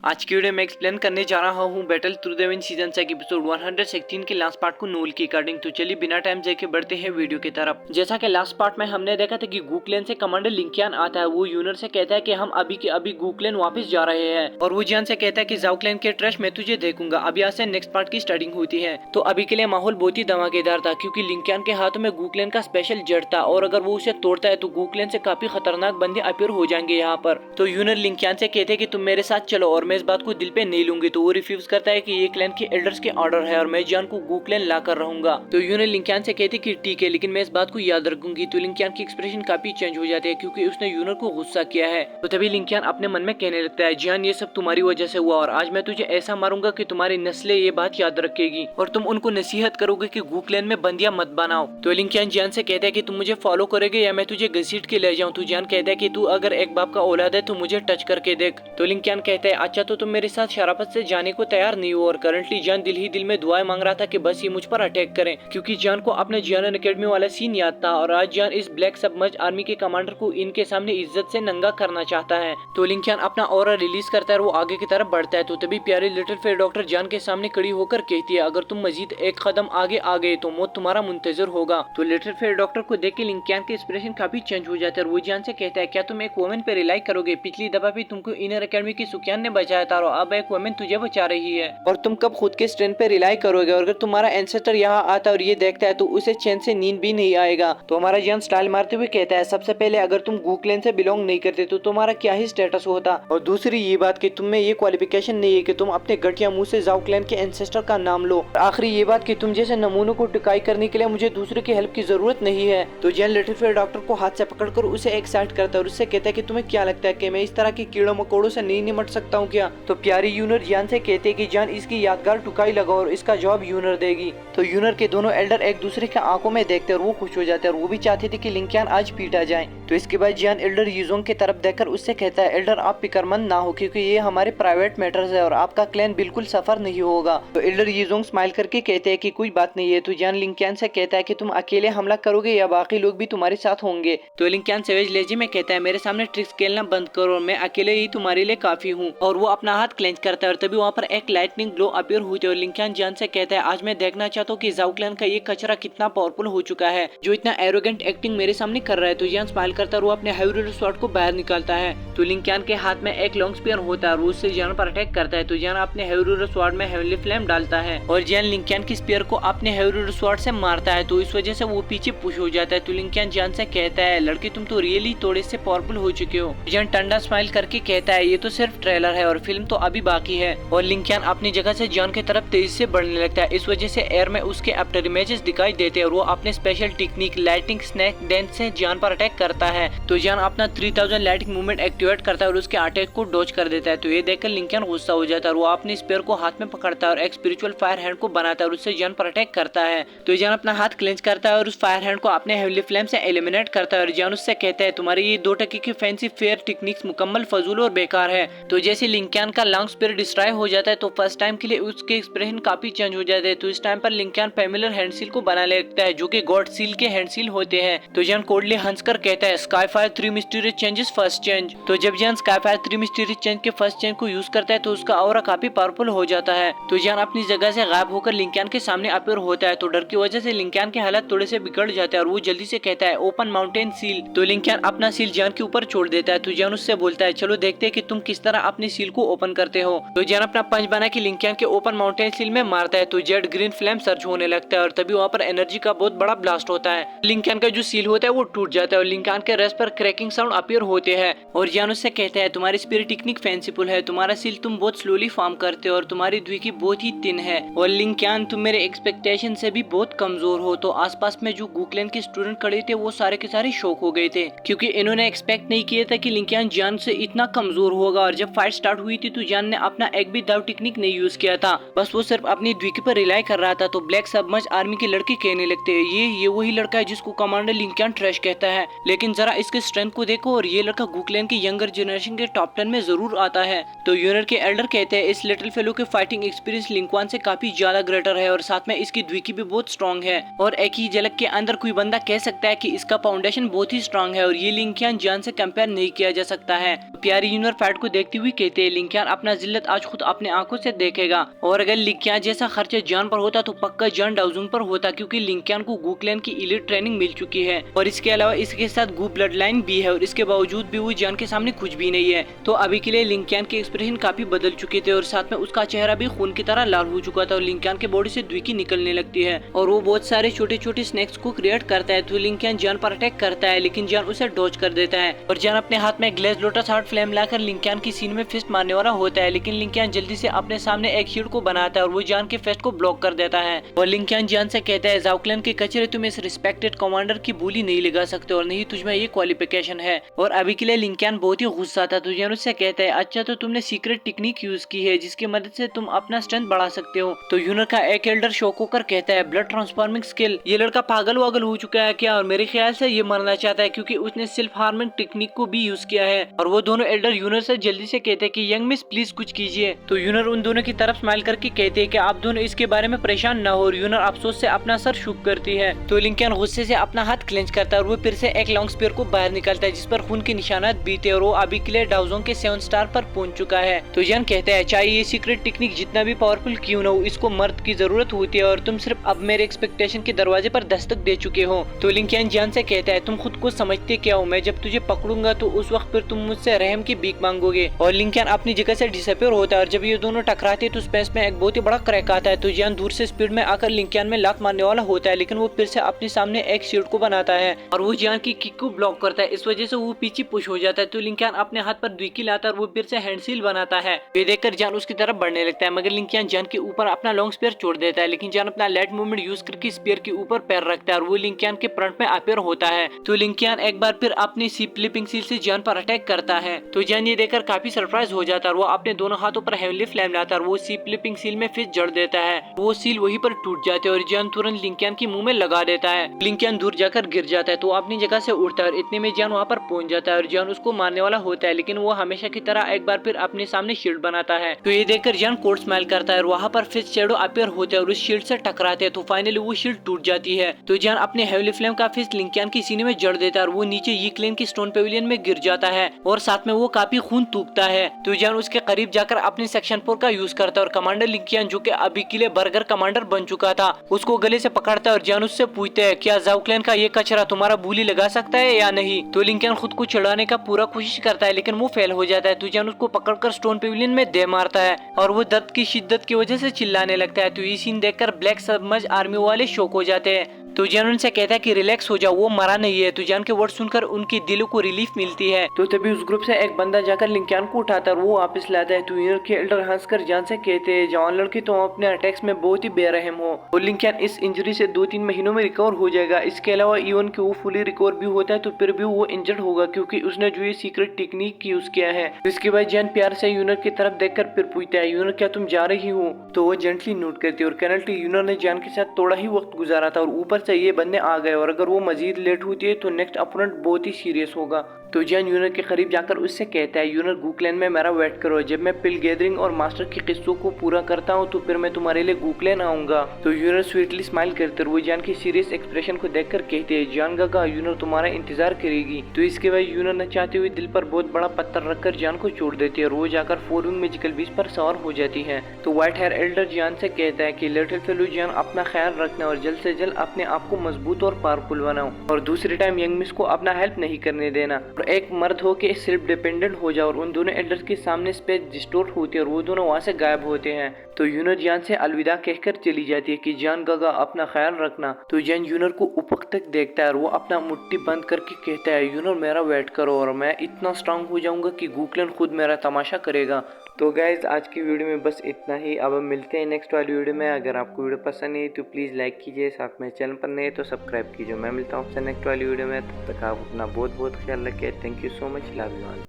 आज की वीडियो में एक्सप्लेन करने जा रहा हूँ battle through the wind season 6 episode 116 के लास्ट पार्ट को नोल की अकॉर्डिंग। तो चलिए बिना टाइम जाके बढ़ते हैं वीडियो की तरफ। जैसा कि लास्ट पार्ट में हमने देखा था कि गूक्लेन से कमांडर लिंकियान आता है। वो यूनर से कहता है कि हम अभी के अभी गूक्लेन वापस जा रहे हैं और वो जियान से कहता है कि जाओक्लेन के ट्रैश मैं तुझे देखूंगा। अब यहाँ से नेक्स्ट पार्ट की स्टार्टिंग होती है। तो अभी के लिए माहौल बहुत ही धमाकेदार था क्योंकि लिंकियान के हाथों में गूक्लेन का स्पेशल जड़ था और अगर वो उसे तोड़ता है तो गूक्लेन से काफी खतरनाक बंदे अपीयर हो जाएंगे यहाँ पर। तो यूनर लिंकियान से कहते हैं कि तुम मेरे साथ चलो और मैं इस बात को दिल पे नहीं लूंगी। तो वो रिफ्यूज करता है कि ये क्लैन के एल्डर्स के ऑर्डर है और मैं जियान को गूक्लेन ला कर रहूंगा। तो यूनर लिंकियान से कहती कि ठीक है लेकिन मैं इस बात को याद रखूंगी। तो लिंकियान की एक्सप्रेशन काफी चेंज हो जाती है क्योंकि उसने यूनर को गुस्सा किया है। तो तभी लिंकियान अपने मन में कहने लगता है जियान ये सब तुम्हारी वजह से हुआ और आज मैं तुझे ऐसा मारूंगा कि तुम्हारी नस्लें ये बात याद रखेगी और तुम उनको नसीहत करोगे कि गूक्लेन में बंदियां मत बनाओ। तो लिंकियान जियान से कहता है कि तुम मुझे फॉलो करोगे या मैं तुझे घसीट के ले जाऊं। तो जियान कहता है कि तू अगर एक बाप का औलाद है तो मुझे टच करके देख। तो लिंकियान कहता है अच्छा तो तुम मेरे साथ शराफत से जाने को तैयार नहीं हो। और करंटली जान दिल ही दिल में दुआएं मांग रहा था कि बस ये मुझ पर अटैक करें क्योंकि जान को अपने जियान एकेडमी वाला सीन याद था और आज जान इस ब्लैक सबमर्ज आर्मी के कमांडर को इनके सामने इज्जत से नंगा करना चाहता है। तो लिंकियान अपना ऑरा रिलीज करता है और वो आगे की तरफ बढ़ता है। तो तभी प्यारी लिटिल फेयर डॉक्टर जान के सामने खड़ी होकर कहती है अगर तुम मजीद एक कदम आगे आ गए तो मौत तुम्हारा मुंतजर होगा। तो लिटिल फेयर डॉक्टर को देख के लिंकियान के एक्सप्रेशन काफी चेंज हो जाता है और वो जान से कहता है क्या तुम एक वुमेन पे रिलाई करोगे? पिछली दफा भी तुमको इनर एकेडमी की सुखियान ने बचाया था और अब एक वुमेन तुझे बचा रही है और तुम कब खुद के स्ट्रेंथ पे रिलाई करोगे? और अगर तुम्हारा एंसेस्टर यहाँ आता है और ये देखता है तो उसे चैन से नींद भी नहीं आएगा। तो हमारा जान स्टाइल मारते हुए कहता है सबसे पहले अगर तुम गूक्लेन से बिलोंग नहीं करते तो तुम्हारा क्या ही स्टेटस होता और दूसरी ये बात कि तुम में ये क्वालिफिकेशन नहीं है कि तुम अपने घटिया मुंह से जाओक्लेन के एंसेस्टर का नाम लो। आखिरी ये बात कि तुम जैसे नमूनों को टिकाई करने के लिए मुझे दूसरे की हेल्प की जरूरत नहीं है। तो जैन लिटिल फेयर डॉक्टर को हाथ से पकड़कर उसे एक साइड करता है और उससे कहता है कि तुम्हें क्या लगता है कि मैं इस तरह के कीड़ों मकोड़ों से नहीं निमट सकता हूँ क्या? तो प्यारी यूनर जान से कहते हैं कि जान इसकी यादगार टुकाई लगाओ और इसका जवाब यूनर देगी। तो यूनर के दोनों एल्डर एक दूसरे के आंखों में देखते और वो खुश हो जाते हैं और वो भी चाहते थे कि लिंकियान आज पीटा जाए। तो इसके बाद जियान एल्डर यूजोंग की तरफ देखकर उससे कहता है एल्डर आप फिक्रमंद ना हो क्योंकि ये हमारे प्राइवेट मैटर्स है और आपका क्लैन बिल्कुल सफर नहीं होगा। तो एल्डर यूजोंग स्माइल करके कहते हैं कि कोई बात नहीं है। तो जियान लिंकियान से कहता है कि तुम अकेले हमला करोगे या बाकी लोग भी तुम्हारे साथ होंगे? तो लिंकियान सेवेज लेजी में कहता है मेरे सामने ट्रिक्स खेलना बंद करो और मैं अकेले ही तुम्हारे लिए काफी हूँ। और वो अपना हाथ क्लेंच करता है और तभी वहाँ पर एक लाइटनिंग ग्लो अपीयर हुई और लिंकियान जान से कहता है आज मैं देखना चाहता हूँ कि जाओक्लेन का ये कचरा कितना पावरफुल हो चुका है जो इतना एरोगेंट एक्टिंग मेरे सामने कर रहा है। तो जियान स्माइल करता है और वो अपने हेवी स्वॉर्ड को बाहर निकालता है। तो लिंकियान के हाथ में एक लॉन्ग स्पीयर होता है और उससे जियान पर अटैक करता है। तो जियान अपने हेवी स्वॉर्ड में हेवनली फ्लेम डालता है और जियान लिंकियान की स्पीयर को अपने हेवी स्वॉर्ड से मारता है। तो इस वजह से वो पीछे पुश हो जाता है। तो लिंकियान जान से कहता है लड़की तुम तो रियली थोड़े से पावरफुल हो चुके हो। जियान टंडा स्माइल करके कहता है ये तो सिर्फ ट्रेलर है और फिल्म तो अभी बाकी है। और लिंकियान अपनी जगह से जान की तरफ तेजी से बढ़ने लगता है। इस वजह से एयर में उसके आफ्टर इमेजेस दिखाई देते हैं और वो अपने special technique lighting snack dance से जान पर अटैक करता है। तो जान अपना 3000 लाइटिंग मूवमेंट एक्टिवेट करता है और उसके अटैक को डॉज कर देता है। तो ये देखकर लिंकियान गुस्सा हो जाता है और वो अपने स्पेयर को हाथ में पकड़ता है और एक स्पिरिचुअल फायर हैंड को बनाता है और उससे जान पर अटैक करता है। तो जान अपना हाथ क्लेंच करता है और उस फायर हैंड को अपने हेवनली फ्लेम से एलिमिनेट करता है और जान उससे कहता है तुम्हारी ये 2 टके की फैंसी फेयर टेक्निक्स मुकम्मल फजूल और बेकार है। तो जैसे लिंकियान का लॉन्ग स्पीयर डिस्ट्रॉय हो जाता है तो फर्स्ट टाइम के लिए उसके एक्सप्रेशन काफी चेंज हो जाते हैं। तो इस टाइम पर लिंकियान फेमिलियर हैंड सील को बना लेता है जो कि गॉड सील के हैंड सील होते हैं। तो जान कोडली हंसकर कहता है sky fire 3 mysterious changes first change. तो जब जान स्काई फायर 3 मिस्टीरियस चेंज के फर्स्ट चेंज को यूज करता है तो उसका ऑरा काफी पावरफुल हो जाता है। तो जान अपनी जगह से गायब होकर लिंकियान के सामने अपीयर होता है। तो डर की वजह से लिंकियान के हालात थोड़े से बिगड़ जाते हैं और वो जल्दी से कहता है ओपन माउंटेन सील। तो लिंकियान अपना सील जान के ऊपर छोड़ देता है। तो जान उससे बोलता है चलो देखते हैं कि तुम किस तरह अपनी सील को ओपन करते हो। तो जान अपना पंच बना के लिंकियान के ओपन माउंटेन सील में मारता है। तो जेड ग्रीन फ्लेम सर्च होने लगता है और तभी वहाँ पर एनर्जी का बहुत बड़ा ब्लास्ट होता है। लिंकियान का जो सील होता है वो टूट जाता है और लिंकियान के रेस्ट पर क्रैकिंग साउंड अपीयर होते हैं और जान उससे कहते हैं तुम्हारी स्पिरिट टेक्निक फैंसीफुल है, तुम्हारा सील तुम बहुत स्लोली फॉर्म करते हो और तुम्हारी द्विकी बहुत ही थिन है और लिंकियान तुम मेरे एक्सपेक्टेशन से भी बहुत कमजोर हो। तो आसपास में जो गूक्लेन के स्टूडेंट खड़े थे वो सारे के सारे शॉक हो गए थे क्योंकि इन्होंने एक्सपेक्ट नहीं किया था कि लिंकियान जान से इतना कमजोर होगा। और जब फाइट स्टार्ट हुई थी तो जान ने अपना एक भी दाव टेक्निक नहीं यूज किया था, बस वो सिर्फ अपनी द्विकी पर रिलाई कर रहा था। तो ब्लैक सबमर्ज आर्मी के लड़के कहने लगते हैं ये वही लड़का है जिसको कमांडर लिंकियान ट्रैश कहता है, लेकिन जरा इसके स्ट्रेंथ को देखो और ये लड़का गूक्लेन की यंगर जनरेशन के टॉप 10 में जरूर आता है। तो यूनर के एल्डर कहते हैं इस लिटिल फेलो के फाइटिंग एक्सपीरियंस लिंकवान से काफी ज्यादा ग्रेटर है और साथ में इसकी द्विकी भी बहुत स्ट्रॉन्ग है और एक ही झलक के अंदर कोई बंदा कह सकता है कि इसका फाउंडेशन बहुत ही स्ट्रॉन्ग है और ये लिंकियान जान से कंपेयर नहीं किया जा सकता है। प्यारी यूनर फाइट को देखते हुए कहते है लिंकियान अपना जिल्लत आज खुद अपने आंखों से देखेगा, और अगर लिंकियान जैसा खर्चा जान पर होता तो पक्का जान डाउजुंग पर होता, क्योंकि लिंकियान को गू क्लैन की इलीट ट्रेनिंग मिल चुकी है और इसके अलावा इसके साथ गू ब्लड लाइन भी है, और इसके बावजूद भी वो जान के सामने कुछ भी नहीं है। तो अभी के लिए लिंकियान के एक्सप्रेशन काफी बदल चुके थे और साथ में उसका चेहरा भी खून की तरह लाल हो चुका था और लिंकियान के बॉडी से द्विकी निकलने लगती है और वो बहुत सारे छोटे छोटे स्नैक्स को क्रिएट करता है। तो लिंकियान जान पर अटैक करता है, लेकिन जान उसे डॉज कर देता है और जान अपने हाथ में ग्लेज लोटस हार्ट फ्लेम लाकर लिंकियान की सीन में फिस्ट मारने वाला होता है, लेकिन लिंकियान जल्दी से अपने सामने एक शील्ड को बनाता है और वो जान के फेस्ट को ब्लॉक कर देता है। और लिंकियान जान से कहता है, जाओ क्लैन के कचरे, तुम इस रिस्पेक्टेड कमांडर की बोली नहीं लगा सकते और नहीं तुझमें ये क्वालिफिकेशन है। और अभी के लिए लिंकियान बहुत ही गुस्सा था। तो जान उससे कहता है, अच्छा तो तुमने सीक्रेट टेक्निक यूज की है जिसकी मदद से तुम अपना स्ट्रेंथ बढ़ा सकते हो। तो यूनर का एक एल्डर शॉक होकर कहता है, ब्लड ट्रांसफॉर्मिंग स्किल, ये लड़का पागल वागल हो चुका है क्या? और मेरे ख्याल से ये मरना चाहता है क्योंकि उसने सेल्फ हार्मिंग टेक्निक को भी यूज किया है। और वो दोनों एल्डर यूनर से जल्दी से कहते हैं कि यंग मिस प्लीज कुछ कीजिए। तो यूनर उन दोनों की तरफ स्माइल करके कहते हैं कि आप दोनों इसके बारे में परेशान ना हो। यूनर अफसोस से अपना सर शुक करती है। तो लिंकियन गुस्से से अपना हाथ क्लेंच करता है और वो फिर से एक लॉन्ग स्पीयर को बाहर निकालता है जिस पर खून के निशानात भी थे और वो अभी के लिए डाउजोंग के 7 स्टार पर पहुंच चुका है। तो जन कहता है, चाहे ये सीक्रेट टेक्निक जितना भी पावरफुल क्यों ना हो, इसको मर्द की जरूरत होती है और तुम सिर्फ अब मेरे एक्सपेक्टेशन के दरवाजे पर दस्तक दे चुके हो। तो लिंकियन जान से कहता है, तुम खुद को समझते क्या हो? मैं जब तुझे पकड़ूंगा तो उस वक्त फिर तुम मुझसे रहम की भीख मांगोगे। और लिंकियन अपनी जगह से डिसअपीयर होता है और जब ये दोनों टकराते हैं तो स्पेस में एक बहुत ही बड़ा क्रैक आता है। तो जान दूर से स्पीड में आकर लिंकियन में लात मारने वाला होता है, लेकिन वो फिर से अपने सामने एक शील्ड को बनाता है और वो जान की किक को ब्लॉक करता है। इस वजह से वो पीछे पुश हो जाता है। तो लिंकियन अपने हाथ पर द्विकी लाता है और वो फिर से हैंड सील बनाता है। ये देखकर जान उसकी तरफ बढ़ने लगता है, मगर लिंकियन जान के ऊपर अपना लॉन्ग स्पीयर छोड़ देता है, लेकिन जान अपना लेट मूवमेंट यूज करके स्पीयर के ऊपर पैर रखता है और वो लिंकियन के फ्रंट में अपीयर होता है। तो लिंकियन एक बार फिर अपनी सी फ्लिपिंग सील से जान पर अटैक करता है। तो जान ये देखकर काफी सरप्राइज हो जाता है और वो अपने दोनों हाथों पर हेवनली फ्लेम लाता है और वो सी फ्लिपिंग सील में फिर जड़ देता है। वो सील वहीं पर टूट जाते हैं और जान तुरंत लिंकियन की मुंह में लगा देता है। लिंकियन दूर जाकर गिर जाता है तो अपनी जगह से उठता है और इतने में जान वहाँ पर पहुंच जाता है और जान उसको मारने वाला होता है, लेकिन वो हमेशा की तरह एक बार फिर अपने सामने शील्ड बनाता है। तो ये देखकर जान कोड स्माइल करता है और वहाँ पर फिर शैडो अपीयर होते हैं और उस शील्ड से टकराते हैं। तो फाइनली वो शील्ड टूट जाती है। तो जान अपने हेवनली फ्लेम का फिस्ट लिंकियन की सीने में जड़ देता है और वो नीचे ये क्लेन की स्टोन पेविलियन में गिर जाता है और साथ में वो काफी खून थूकता है। तो जान उसके करीब जाकर अपने सेक्शन 4 का यूज करता है और कमांडर लिंकियन, जो कि अभी के लिए बर्गर कमांडर बन चुका था, उसको गले से पकड़ता है और जान उससे पूछते हैं, क्या जाओ क्लैन का ये कचरा तुम्हारा बोली लगा सकता है या नहीं? तो लिंकियन खुद को चिढ़ाने का पूरा कोशिश करता है, लेकिन वो फेल हो जाता है। तो जान उसको पकड़कर स्टोन पेविलियन में दे मारता है और वो दर्द की शिद्दत की वजह से चिल्लाने लगता है। तो ये सीन देखकर ब्लैक सबमर्ज आर्मी वाले शॉक हो जाते हैं। तो जान उनसे कहता है कि रिलैक्स हो जाओ, वो मरा नहीं है। तो जान के वर्ड सुनकर उनके दिलों को रिलीफ मिलती है। तो तभी उस ग्रुप से एक बंदा जाकर लिंकियन को उठाता है और वो वापस लाता है। तो यूनर के एल्डर हंसकर जान से कहते हैं, जवान लड़की तुम अपने अटैक्स में बहुत ही बेरहम हो और लिंकियन इस इंजरी से 2-3 महीनों में रिकवर हो जाएगा। इसके अलावा इवन कि वो फुली रिकवर भी होता है तो फिर भी वो इंजर्ड होगा क्योंकि उसने जो ये सीक्रेट टेक्निक यूज किया है। तो इसके बाद जान प्यार से यूनर की तरफ देखकर फिर पूछता है, यूनर क्या तुम जा रही हो? तो वो जेंटली नोट करती है और कर्नल यूनर ने जान के साथ थोड़ा ही वक्त गुजारा था और ऊपर से ये बंदे आ गए और अगर वो मजीद लेट होती है तो नेक्स्ट अपोनेंट बहुत ही सीरियस होगा। तो जान यूनर के करीब जाकर उससे कहता है, यूनर गूक्लैन में मेरा वेट करो, जब मैं पिल गैदरिंग और मास्टर के किस्सों को पूरा करता हूँ तो फिर मैं तुम्हारे लिए गूक्लैन आऊंगा। तो यूनर स्वीटली स्माइल करते और वो जान की सीरियस एक्सप्रेशन को देखकर कहते हैं, जान गागा यूनर तुम्हारा इंतजार करेगी। तो इसके बाद यूनर न चाहते हुए दिल पर बहुत बड़ा पत्थर रखकर जान को छोड़ देती है और वो जाकर 4 विंग मैजिकल बीस्ट पर सवार हो जाती है। तो व्हाइट हेयर एल्डर जान से कहता है कि लिटिल फेलो जान, अपना ख्याल रखना और जल्द से जल्द अपने आप को मजबूत और पावरफुल बनाओ और दूसरे टाइम यंग मिस को अपना हेल्प नहीं करने देना और एक मर्द हो के सेल्फ डिपेंडेंट हो जाओ। और उन दोनों एल्डर्स के सामने स्पेस डिस्टोर्ट होती है और वो दोनों वहाँ से गायब होते हैं। तो यूनर जान से अलविदा कहकर चली जाती है कि जान गागा अपना ख्याल रखना। तो जान यूनर को ऊपर तक देखता है और वो अपना मुट्ठी बंद करके कहता है, यूनर मेरा वेट करो और मैं इतना स्ट्रांग हो जाऊंगा कि गूक्लैन खुद मेरा तमाशा करेगा। तो गाइज आज की वीडियो में बस इतना ही। अब हम मिलते हैं नेक्स्ट वाली वीडियो में। अगर आपको वीडियो पसंद है तो प्लीज़ लाइक कीजिए, साथ में चैनल पर नए तो सब्सक्राइब कीजिए। मैं मिलता हूँ आपसे नेक्स्ट वाली वीडियो में, तब तक आप अपना बहुत बहुत ख्याल रखिए। Thank you so much, love you all.